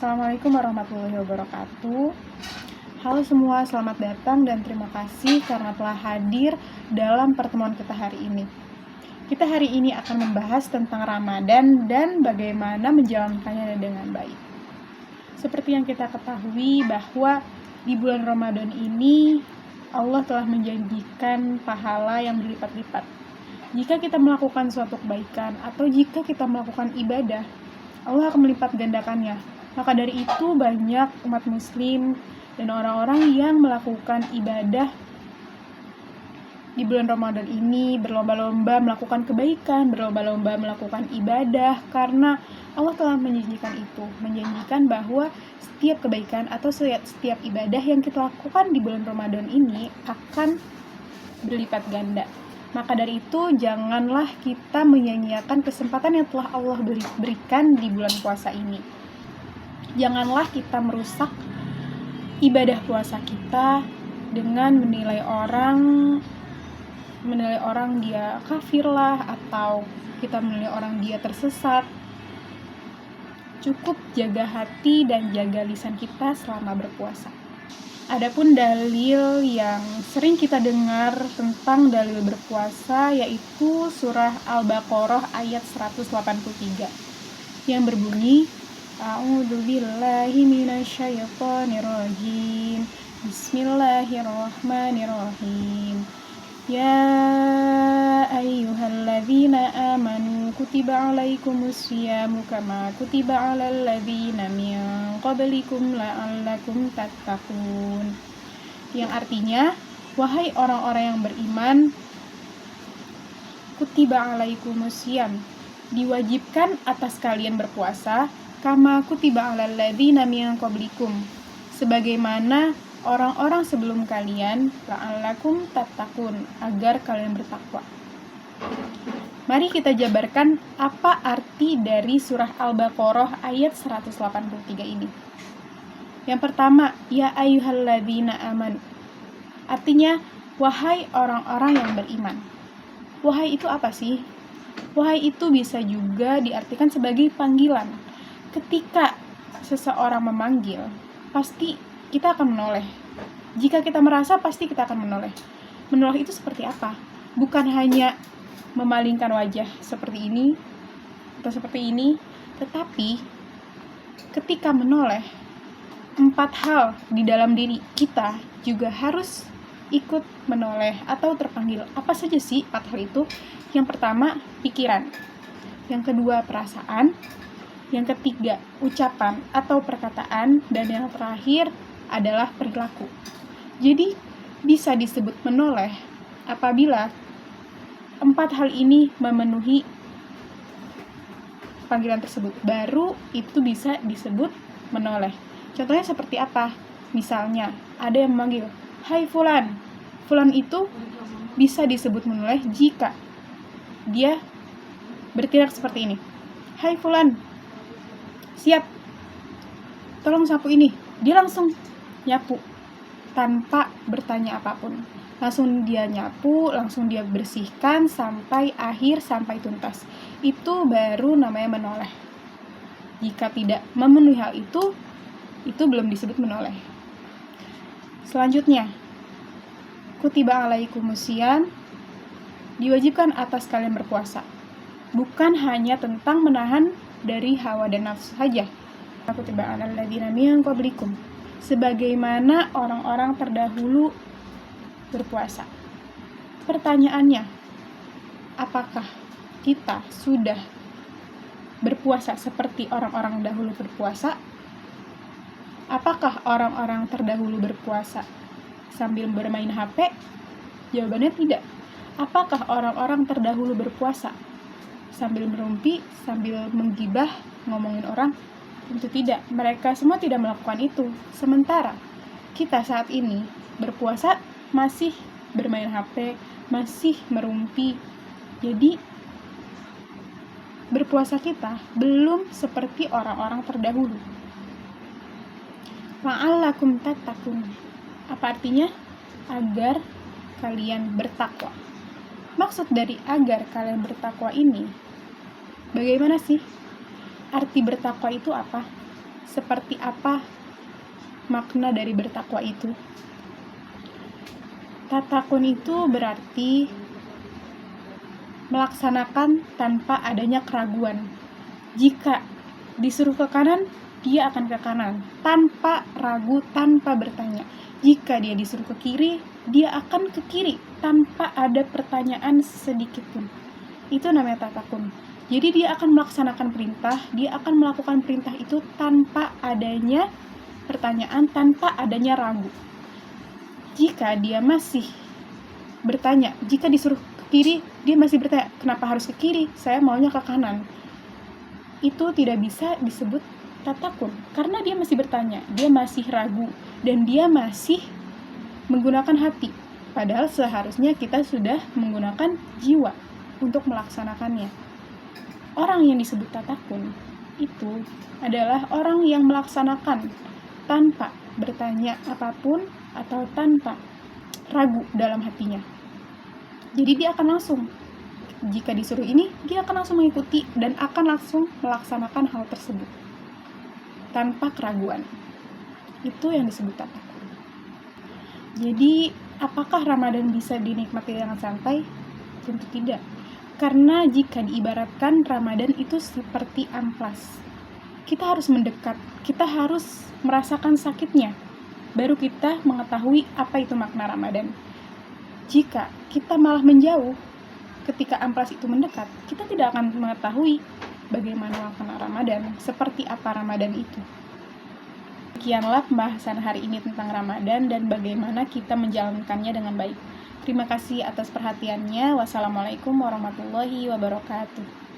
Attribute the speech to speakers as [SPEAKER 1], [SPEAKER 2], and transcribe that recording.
[SPEAKER 1] Assalamualaikum warahmatullahi wabarakatuh. Halo semua, selamat datang dan terima kasih karena telah hadir dalam pertemuan kita hari ini. Kita hari ini akan membahas tentang Ramadan dan bagaimana menjalankannya dengan baik. Seperti yang kita ketahui bahwa di bulan Ramadan ini Allah telah menjanjikan pahala yang berlipat-lipat. Jika kita melakukan suatu kebaikan atau jika kita melakukan ibadah, Allah akan melipat gandakannya. Maka dari itu banyak umat muslim dan orang-orang yang melakukan ibadah di bulan Ramadan ini berlomba-lomba melakukan kebaikan, berlomba-lomba melakukan ibadah karena Allah telah menjanjikan bahwa setiap kebaikan atau setiap ibadah yang kita lakukan di bulan Ramadan ini akan berlipat ganda. Maka dari itu janganlah kita menyia-nyiakan kesempatan yang telah Allah berikan di bulan puasa ini. Janganlah kita merusak ibadah puasa kita dengan menilai orang dia kafir lah, atau kita menilai orang dia tersesat. Cukup jaga hati dan jaga lisan kita selama berpuasa. Adapun dalil yang sering kita dengar tentang dalil berpuasa yaitu surah Al-Baqarah ayat 183 yang berbunyi, A'udzu billahi minasyaitonir rajim. Bismillahirrahmanirrahim. Ya ayyuhalladzina amanu kutiba 'alaikumus syiyamu kama kutiba 'alal ladzina min qablikum la'allakum tattaqun. Yang artinya, wahai orang-orang yang beriman, kutiba 'alaikumus syiyam, diwajibkan atas kalian berpuasa, kama kutiba 'alal ladzina min qablikum, sebagaimana orang-orang sebelum kalian, la'allakum tattaqun, agar kalian bertakwa. Mari kita jabarkan apa arti dari surah Al-Baqarah ayat 183 ini. Yang pertama, ya ayyuhalladzina amanu. Artinya, wahai orang-orang yang beriman. Wahai itu apa sih? Wahai itu bisa juga diartikan sebagai panggilan. Ketika seseorang memanggil, pasti kita akan menoleh. Jika kita merasa, pasti kita akan menoleh. Menoleh itu seperti apa? Bukan hanya memalingkan wajah seperti ini atau seperti ini, tetapi ketika menoleh, 4 hal di dalam diri kita juga harus ikut menoleh atau terpanggil. Apa saja sih 4 hal itu? Yang pertama, pikiran. Yang kedua, perasaan. Yang ketiga, ucapan atau perkataan. Dan yang terakhir adalah perilaku. Jadi, bisa disebut menoleh apabila 4 hal ini memenuhi panggilan tersebut. Baru itu bisa disebut menoleh. Contohnya seperti apa? Misalnya, ada yang memanggil, hai fulan. Fulan itu bisa disebut menoleh jika dia bertindak seperti ini. Hai fulan, siap, tolong sapu ini. Dia langsung nyapu tanpa bertanya apapun. Langsung dia nyapu, langsung dia bersihkan sampai akhir, sampai tuntas. Itu baru namanya menoleh. Jika tidak memenuhi hal itu belum disebut menoleh. Selanjutnya, kutiba 'alaikumus syiyam, diwajibkan atas kalian berpuasa. Bukan hanya tentang menahan dari hawa dan nafsu saja. Kutiba 'alal ladzina min qablikum, sebagaimana orang-orang terdahulu berpuasa. Pertanyaannya, apakah kita sudah berpuasa seperti orang-orang dahulu berpuasa? Apakah orang-orang terdahulu berpuasa sambil bermain HP? Jawabannya tidak. Apakah orang-orang terdahulu berpuasa sambil merumpi, sambil menggibah, ngomongin orang? Tentu tidak. Mereka semua tidak melakukan itu. Sementara kita saat ini berpuasa masih bermain HP, masih merumpi. Jadi berpuasa kita belum seperti orang-orang terdahulu. La'allakum tattaqun. Apa artinya? Agar kalian bertakwa. Maksud dari agar kalian bertakwa ini, bagaimana sih? Arti bertakwa itu apa? seperti apa makna dari bertakwa itu? Tatakun itu berarti melaksanakan tanpa adanya keraguan. Jika disuruh ke kanan, dia akan ke kanan, tanpa ragu, tanpa bertanya. Jika dia disuruh ke kiri, dia akan ke kiri, tanpa ada pertanyaan sedikit pun. Itu namanya tatakun. Jadi dia akan melaksanakan perintah, dia akan melakukan perintah itu tanpa adanya pertanyaan, tanpa adanya ragu. Jika dia masih bertanya, jika disuruh ke kiri, dia masih bertanya, kenapa harus ke kiri? Saya maunya ke kanan. Itu tidak bisa disebut tatakun, karena dia masih bertanya, dia masih ragu, dan dia masih menggunakan hati. Padahal seharusnya kita sudah menggunakan jiwa untuk melaksanakannya. Orang yang disebut tatakun itu adalah orang yang melaksanakan tanpa bertanya apapun atau tanpa ragu dalam hatinya. Jadi dia akan langsung, jika disuruh ini, dia akan langsung mengikuti dan akan langsung melaksanakan hal tersebut tanpa keraguan. Itu yang disebut tatakun. Jadi, apakah Ramadan bisa dinikmati dengan santai? Tentu tidak. Karena jika diibaratkan, Ramadan itu seperti amplas. Kita harus mendekat, kita harus merasakan sakitnya, baru kita mengetahui apa itu makna Ramadan. Jika kita malah menjauh ketika amplas itu mendekat, kita tidak akan mengetahui bagaimana makna Ramadan, seperti apa Ramadan itu. Sekianlah pembahasan hari ini tentang Ramadan dan bagaimana kita menjalankannya dengan baik. Terima kasih atas perhatiannya. Wassalamualaikum warahmatullahi wabarakatuh.